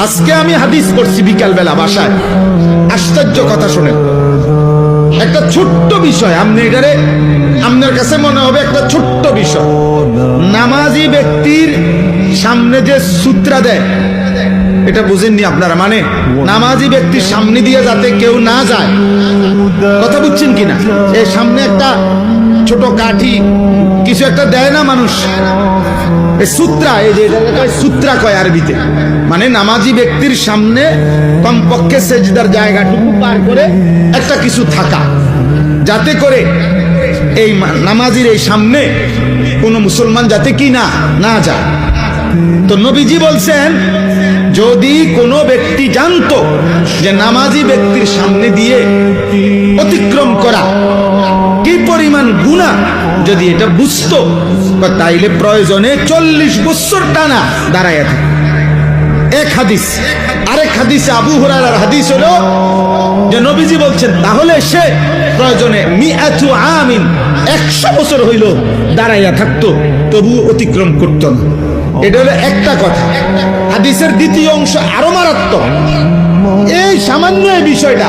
আজকে আমি হাদিস পড়ছি বিকাল বেলা বাসায়, আশ্চর্য কথা শুনেন। একটা ছোট্ট বিষয়, আপনি এটারে আপনার কাছে মনে হবে একটা ছোট্ট বিষয়। নামাজি ব্যক্তির সামনে যে সূত্রা দেয়, এটা বুঝেননি আপনারা? মানে নামাজি ব্যক্তির সামনে দিয়ে যাতে কেউ না যায়, কথা বুঝছেন কিনা? এই সামনে একটা ছোট কাঠি কিছু একটা দেয় না মানুষ, এই সূত্রা, এই যে সূত্রা কয় আরবিতে, মানে নামাজি ব্যক্তির সামনে কমপক্ষে সেজদার জায়গাটুকু পার করে একটা কিছু থাকা, যাতে করে এই নামাজির এই সামনে কোন মুসলমান যাতে কি না যায়। তো নবীজি বলছেন, যদি কোনো ব্যক্তি জানতো যে নামাজি ব্যক্তির সামনে দিয়ে অতিক্রম করা কি পরিমাণ গুনাহ, যদি এটা বুঝতো, তাইলে প্রয়োজনে 40 বছর টানা দাঁড়ায় থাকে। এক হাদিস। আরেক হাদিসে আবু হুরায়রার হাদিস হলো যে নবীজি বলছেন, তাহলে সে প্রয়োজনে 100 বছর হইল দাঁড়াইয়া থাকতো, তবু অতিক্রম করত না। এটা হলো একটা কথা। হাদিসের দ্বিতীয় অংশ আরো মারাত্মক। এই সামান্য এই বিষয়টা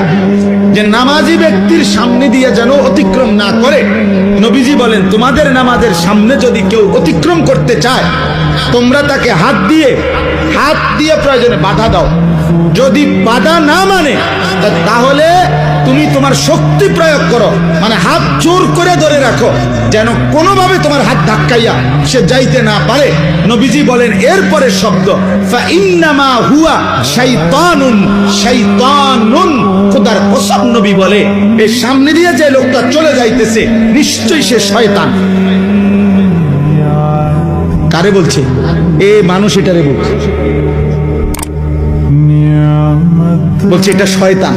যে নামাজি ব্যক্তির সামনে দিয়ে যেন অতিক্রম না করে, নবীজি বলেন, তোমাদের নামাজের সামনে যদি কেউ অতিক্রম করতে চায়, তোমরা তাকে হাত দিয়ে প্রয়োজনে বাধা দাও। যদি বাধা না মানে, তাহলে তুমি তোমার শক্তি প্রয়োগ করো, মানে হাত জোর করে ধরে রাখো, যেন কোনোভাবে তোমার হাত ধাক্কাইয়া সে যাইতে না পারে। নবীজি বলেন এরপরে শব্দ, ফাইন্নামা হুয়া শাইতানুন শাইতানুন। খোদার কসম, নবী বলে, এই সামনে দিয়ে যে লোকটা চলে যাইতেছে, নিশ্চয়ই সে শয়তান। কারে বলছে? এ মানুষ এটারে বলছে এটা শয়তান।